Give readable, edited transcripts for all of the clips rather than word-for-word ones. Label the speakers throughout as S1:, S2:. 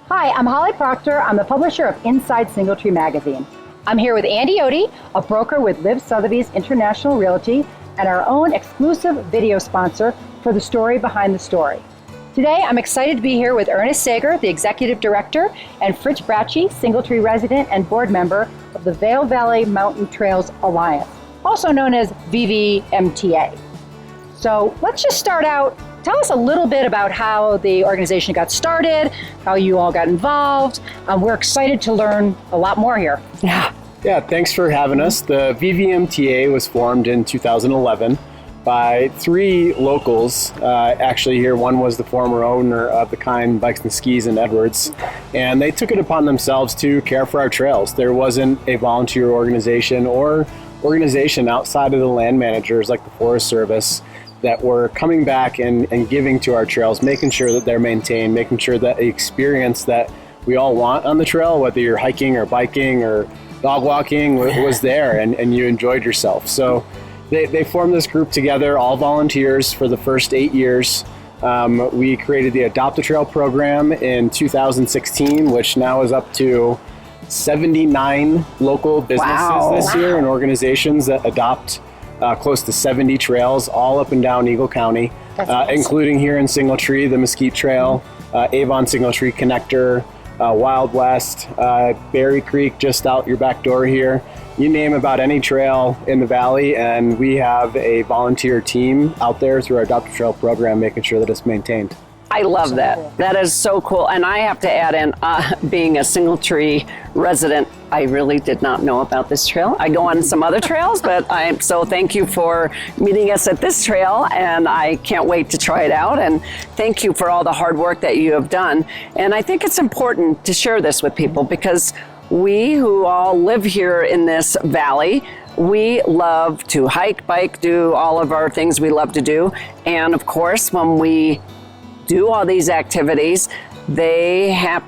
S1: Hi, I'm Holly Proctor. I'm the publisher of Inside Singletree magazine. I'm here with Andy Odie, a broker with Liv Sotheby's International Realty, and our own exclusive video sponsor for the story behind the story. Today, I'm excited to be here with Ernest Sager, the executive director, and Fritz Bracci, Singletree resident and board member of the Vail Valley Mountain Trails Alliance, also known as VVMTA. So let's just start out. Tell us a little bit about how the organization got started, how you all got involved. We're excited to learn a lot more here.
S2: Yeah, thanks for having us. The VVMTA was formed in 2011 by three locals. Actually here, one was the former owner of the Kind Bikes and Skis in Edwards, and they took it upon themselves to care for our trails. There wasn't a volunteer organization or organization outside of the land managers like the Forest Service that were coming back and giving to our trails, making sure that they're maintained, making sure that the experience that we all want on the trail, whether you're hiking or biking or dog walking, was there and you enjoyed yourself. So they formed this group together, all volunteers for the first 8 years. We created the Adopt a Trail program in 2016, which now is up to 79 local businesses this year and organizations that adopt close to 70 trails all up and down Eagle County, including here in Singletree, the Mesquite Trail, Avon Singletree Connector, Wild West, Berry Creek just out your back door here. You name about any trail in the valley, and we have a volunteer team out there through our Adopt a Trail program making sure that it's maintained.
S3: I love that. Cool. That is so cool. And I have to add in, being a Singletree resident, I really did not know about this trail. I go on some other trails, but so thank you for meeting us at this trail, and I can't wait to try it out. And thank you for all the hard work that you have done. And I think it's important to share this with people because we who all live here in this valley, we love to hike, bike, do all of our things we love to do. And of course, when we do all these activities,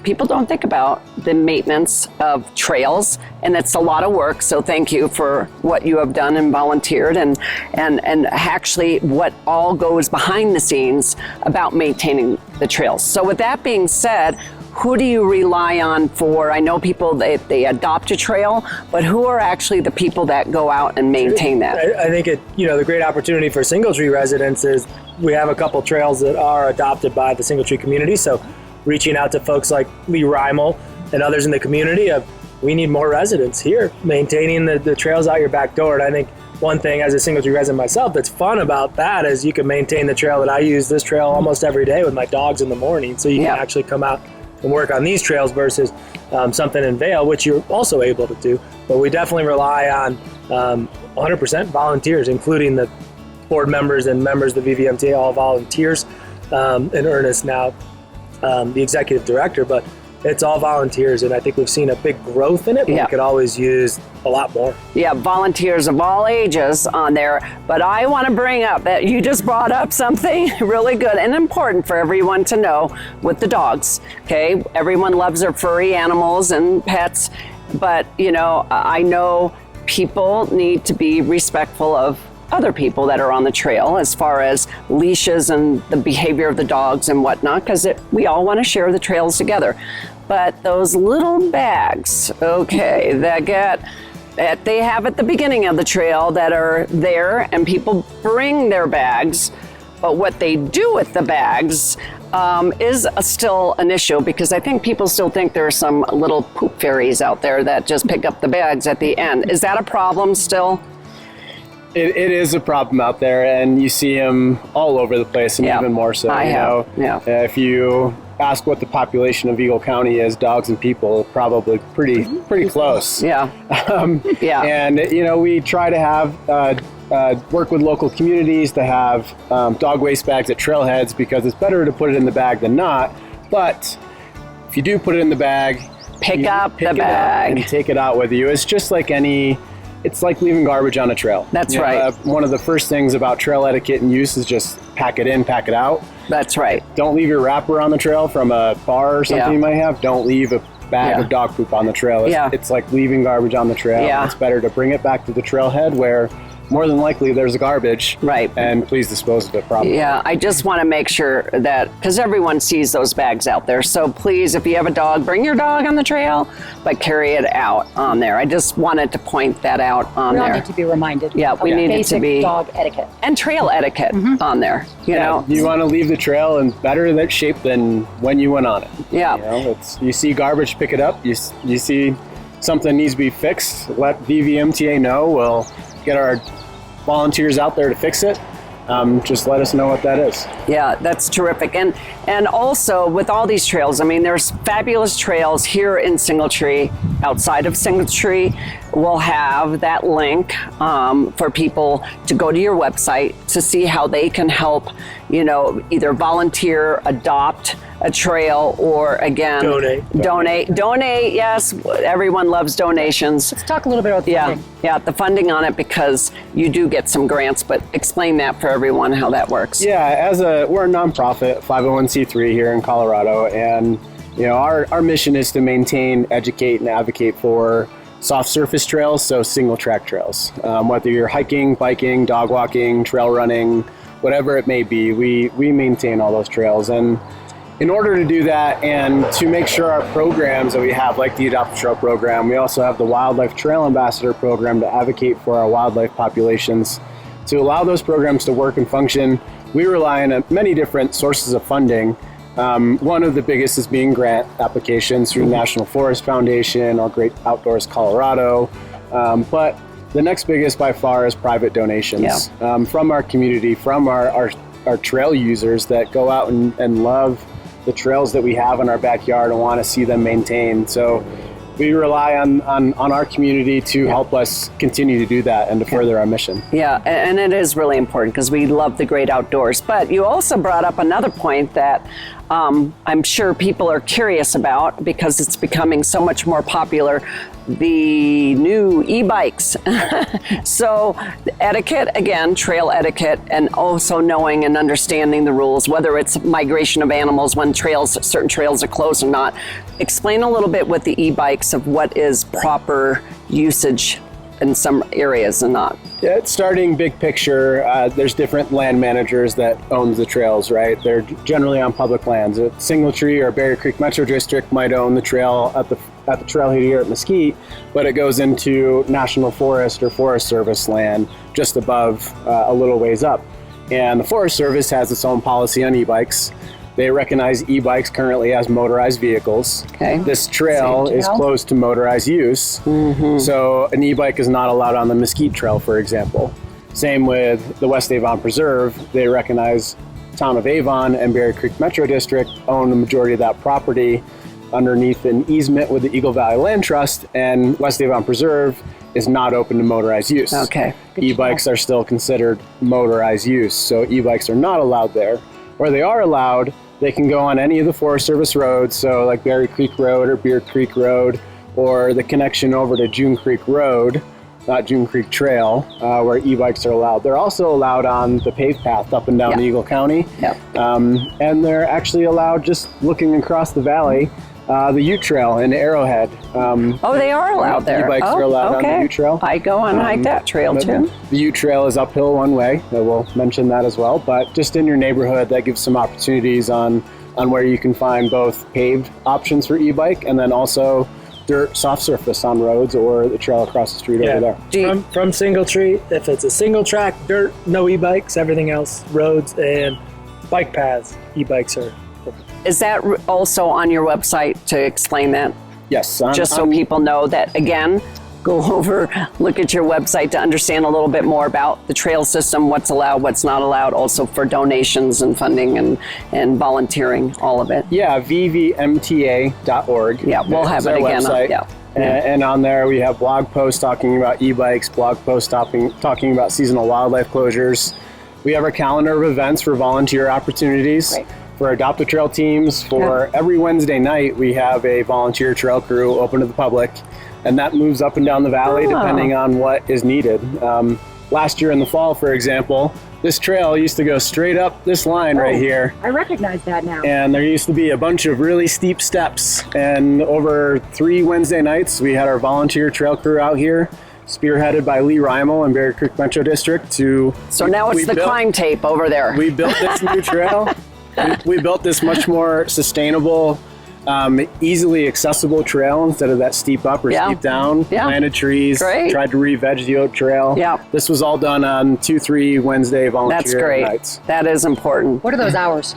S3: people don't think about the maintenance of trails, and it's a lot of work. So thank you for what you have done and volunteered and actually what all goes behind the scenes about maintaining the trails. So with that being said, who do you rely on for? I know people, they adopt a trail, but who are actually the people that go out and maintain that?
S4: I think the great opportunity for Singletree residents is we have a couple trails that are adopted by the Singletree community. So reaching out to folks like Lee Reimel and others in the community we need more residents here maintaining the trails out your back door. And I think one thing as a Singletree resident myself that's fun about that is you can maintain the trail that I use this trail almost every day with my dogs in the morning. So you can actually come out and work on these trails versus something in Vail, which you're also able to do. But we definitely rely on 100% volunteers, including the board members and members of the VVMTA, all volunteers, and Ernest now the executive director, but it's all volunteers, and I think we've seen a big growth in it, but we could always use a lot more. Yeah,
S3: volunteers of all ages on there, but I want to bring up that you just brought up something really good and important for everyone to know with the dogs, okay? Everyone loves their furry animals and pets, but, I know people need to be respectful of other people that are on the trail as far as leashes and the behavior of the dogs and whatnot, because we all want to share the trails together. But those little bags, that they have at the beginning of the trail that are there, and people bring their bags, but what they do with the bags is still an issue, because I think people still think there are some little poop fairies out there that just pick up the bags at the end. Is that a problem still?
S2: It is a problem out there, and you see them all over the place, and even more so. If you ask what the population of Eagle County is, dogs and people, probably pretty close. And we try to have work with local communities to have dog waste bags at trailheads, because it's better to put it in the bag than not. But if you do put it in the bag,
S3: pick up the bag
S2: and take it out with you. It's just like it's like leaving garbage on a trail.
S3: That's right.
S2: One of the first things about trail etiquette and use is just pack it in, pack it out.
S3: That's right.
S2: Don't leave your wrapper on the trail from a bar or something you might have. Don't leave a bag of dog poop on the trail. It's like leaving garbage on the trail. It's better to bring it back to the trailhead where more than likely there's garbage.
S3: Right.
S2: And please dispose of it properly.
S3: Yeah, I just want to make sure that, because everyone sees those bags out there. So please, if you have a dog, bring your dog on the trail, but carry it out on there. I just wanted to point that out on
S1: We all
S3: there.
S1: need to be reminded.
S3: Yeah, we
S1: of
S3: need it to
S1: basic
S3: be-
S1: dog etiquette.
S3: And trail etiquette on there, you know?
S2: You want to leave the trail in better shape than when you went on it.
S3: Yeah.
S2: You know, you see garbage, pick it up. You see something needs to be fixed, let VVMTA know. We'll get our volunteers out there to fix it. Just let us know what that is.
S3: Yeah, that's terrific. And also with all these trails, I mean, there's fabulous trails here in Singletree. Outside of Singletree, we'll have that link for people to go to your website to see how they can help, you know, either volunteer, adopt a trail, or again, donate. Yes, everyone loves donations.
S1: Let's talk a little bit about the funding.
S3: Yeah, the funding on it, because you do get some grants, but explain that for everyone how that works.
S2: Yeah, we're a nonprofit 501c3 here in Colorado, and you know our mission is to maintain, educate, and advocate for soft surface trails, so single track trails. Whether you're hiking, biking, dog walking, trail running, whatever it may be, we maintain all those trails. And in order to do that and to make sure our programs that we have, like the Adopt a Trail program, we also have the Wildlife Trail Ambassador program to advocate for our wildlife populations. To allow those programs to work and function, we rely on many different sources of funding. One of the biggest is being grant applications through the National Forest Foundation or Great Outdoors Colorado. But the next biggest by far is private donations from our community, from our trail users that go out and love the trails that we have in our backyard and want to see them maintained. So we rely on our community to help us continue to do that and to further our mission.
S3: Yeah, and it is really important because we love the great outdoors. But you also brought up another point that I'm sure people are curious about, because it's becoming so much more popular, the new e-bikes. So etiquette, again, trail etiquette, and also knowing and understanding the rules, whether it's migration of animals when certain trails are closed or not. Explain a little bit with the e-bikes of what is proper usage in some areas and not.
S2: Yeah, it's starting big picture. There's different land managers that owns the trails, right? They're generally on public lands. Singletree or Berry Creek Metro District might own the trail at the trailhead here at Mesquite, but it goes into National Forest or Forest Service land just above, a little ways up. And the Forest Service has its own policy on e-bikes. They recognize e-bikes currently as motorized vehicles.
S3: Okay.
S2: This trail is closed to motorized use. So an e-bike is not allowed on the Mesquite Trail, for example. Same with the West Avon Preserve. They recognize Town of Avon and Berry Creek Metro District own the majority of that property underneath an easement with the Eagle Valley Land Trust, and West Avon Preserve is not open to motorized use.
S3: Okay.
S2: E-bikes are still considered motorized use, so e-bikes are not allowed there. Where they are allowed, they can go on any of the Forest Service roads, so like Berry Creek Road or Beer Creek Road, or the connection over to June Creek Road, not June Creek Trail, where e-bikes are allowed. They're also allowed on the paved path up and down Eagle County. And they're actually allowed just looking across the valley, the Ute Trail in Arrowhead.
S3: They are allowed there.
S2: E-bikes are allowed on the Ute Trail.
S3: I go and hike that trail too.
S2: The Ute Trail is uphill one way. We'll mention that as well. But just in your neighborhood, that gives some opportunities on where you can find both paved options for e-bike and then also dirt, soft surface on roads or the trail across the street over there.
S4: From Singletree, if it's a single track, dirt, no e-bikes, everything else, roads and bike paths, e-bikes are.
S3: Is that also on your website to explain that?
S2: Yes.
S3: Just so people know that, again, go over, look at your website to understand a little bit more about the trail system, what's allowed, what's not allowed, also for donations and funding and volunteering, all of it.
S2: Yeah, VVMTA.org.
S3: Yeah, we'll have it again.
S2: And on there we have blog posts talking about e-bikes, blog posts talking about seasonal wildlife closures. We have our calendar of events for volunteer opportunities.
S1: Right.
S2: For Adopt a Trail teams, for every Wednesday night, we have a volunteer trail crew open to the public, and that moves up and down the valley depending on what is needed. Last year in the fall, for example, this trail used to go straight up this line right here.
S1: I recognize that now.
S2: And there used to be a bunch of really steep steps. And over 3 Wednesday nights, we had our volunteer trail crew out here spearheaded by Lee Reimel in Berry Creek Metro District.
S3: So now it's the climb tape over there.
S2: We built this new trail. We built this much more sustainable, easily accessible trail instead of that steep up or steep down. Planted trees, tried to re-veg the old trail. This was all done on 2-3 Wednesday volunteer nights.
S3: That is important.
S1: What are those hours?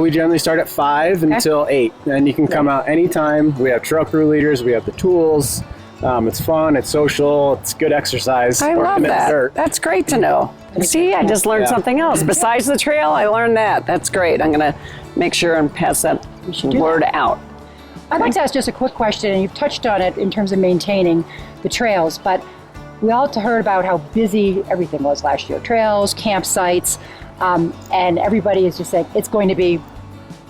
S2: We generally start at 5 until 8, and you can come out anytime. We have trail crew leaders, we have the tools. It's fun, it's social, it's good exercise.
S3: I love that. That's great to know. See, I just learned something else. Besides the trail, I learned that. That's great. I'm going to make sure and pass that word out.
S1: I'd like to ask just a quick question, and you've touched on it in terms of maintaining the trails, but we all heard about how busy everything was last year. Trails, campsites, and everybody is just saying it's going to be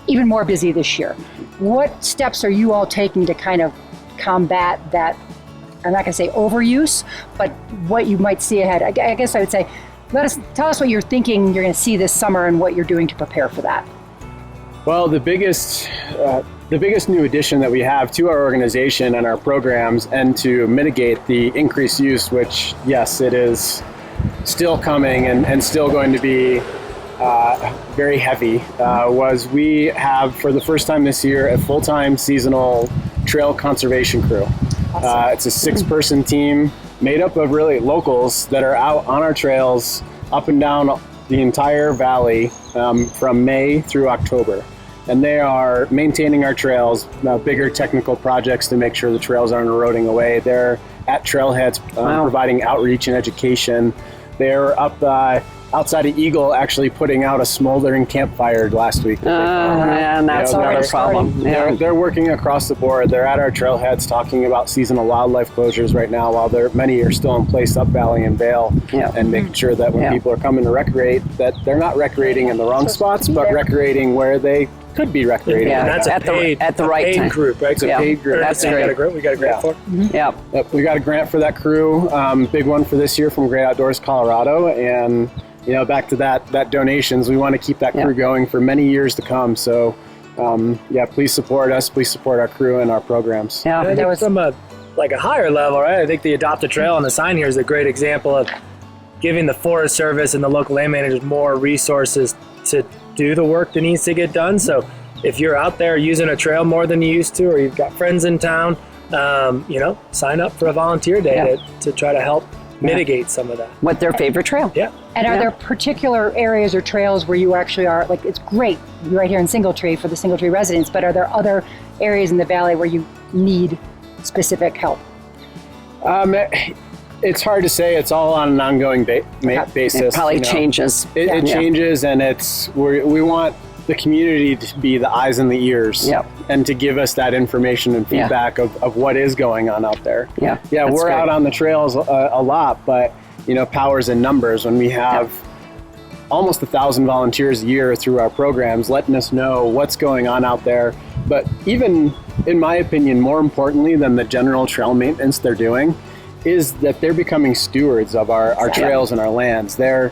S1: even more busy this year. What steps are you all taking to kind of combat that? I'm not going to say overuse, but what you might see ahead. I guess I would say, tell us what you're thinking you're going to see this summer and what you're doing to prepare for that.
S2: Well, the biggest new addition that we have to our organization and our programs, and to mitigate the increased use, which yes, it is still coming and still going to be very heavy, was we have for the first time this year a full-time seasonal trail conservation crew. Awesome. It's a 6-person team made up of really locals that are out on our trails up and down the entire valley from May through October. And they are maintaining our trails, bigger technical projects to make sure the trails aren't eroding away. They're at trailheads providing outreach and education. They're up outside of Eagle actually putting out a smoldering campfire last week.
S3: And that's another problem.
S2: They're working across the board. They're at our trailheads talking about seasonal wildlife closures right now, while many are still in place up Valley and Vail, and making sure that when people are coming to recreate, that they're not recreating in the wrong spots, but recreating where they could be recreating.
S4: And that's
S3: at the right time.
S4: Group, right?
S2: It's a paid group.
S3: That's great.
S4: We got a grant for.
S2: Yep, we got a grant for that crew. Big one for this year from Great Outdoors Colorado, and back to that donations. We want to keep that crew going for many years to come. So, please support us. Please support our crew and our programs.
S4: Yeah, I think from a higher level, right? I think the Adopt a Trail on the sign here is a great example of giving the Forest Service and the local land managers more resources to do the work that needs to get done. So, if you're out there using a trail more than you used to, or you've got friends in town, sign up for a volunteer day to try to help mitigate some of that.
S3: What their favorite trail.
S1: And are there particular areas or trails where you actually are, it's great right here in Singletree for the Singletree residents, but are there other areas in the valley where you need specific help?
S2: It's hard to say. It's all on an ongoing basis.
S3: It probably changes.
S2: It changes, and we want the community to be the eyes and the ears, and to give us that information and feedback of what is going on out there. We're out on the trails a lot, but power's in numbers. When we have almost 1,000 volunteers a year through our programs, letting us know what's going on out there. But even, in my opinion, more importantly than the general trail maintenance they're doing, is that they're becoming stewards of our trails and our lands. They're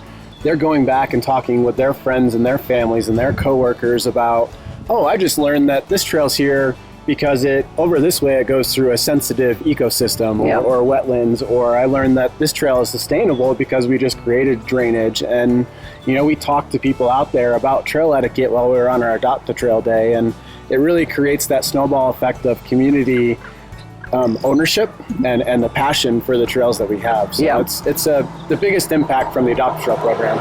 S2: going back and talking with their friends and their families and their coworkers about, I just learned that this trail's here because over this way it goes through a sensitive ecosystem or wetlands, or I learned that this trail is sustainable because we just created drainage. And we talked to people out there about trail etiquette while we were on our Adopt a Trail day, and it really creates that snowball effect of community ownership and the passion for the trails that we have. So it's the biggest impact from the Adopt a Trail program.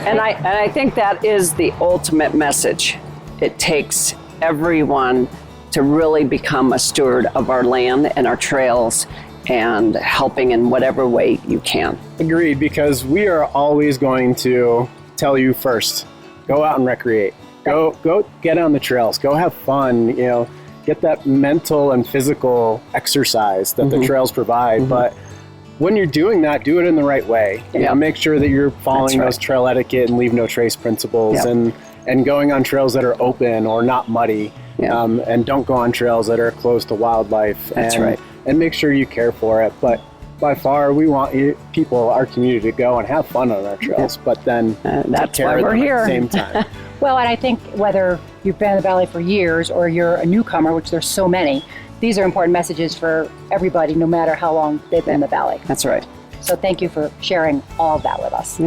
S3: And I think that is the ultimate message. It takes everyone to really become a steward of our land and our trails, and helping in whatever way you can.
S2: Agreed, because we are always going to tell you first, go out and recreate. Go get on the trails. Go have fun. Get that mental and physical exercise that the trails provide. But when you're doing that, do it in the right way. Make sure that you're following those trail etiquette and leave no trace principles, and going on trails that are open or not muddy. And don't go on trails that are closed to wildlife. And make sure you care for it. But by far, we want our community, to go and have fun on our trails, but then
S3: that's why we're here
S2: at the same time.
S1: Well, and I think whether you've been in the Valley for years or you're a newcomer, which there's so many, these are important messages for everybody, no matter how long they've been in the Valley.
S3: That's right.
S1: So thank you for sharing all of that with us.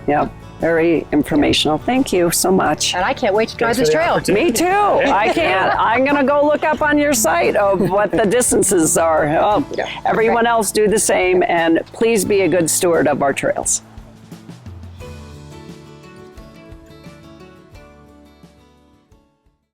S3: Yeah. Very informational. Thank you so much.
S1: And I can't wait to try
S4: Thanks
S1: this
S4: for the
S1: trail.
S4: opportunity.
S3: Me too. I can't. I'm going to go look up on your site of what the distances are. Oh, everyone else do the same, and please be a good steward of our trails.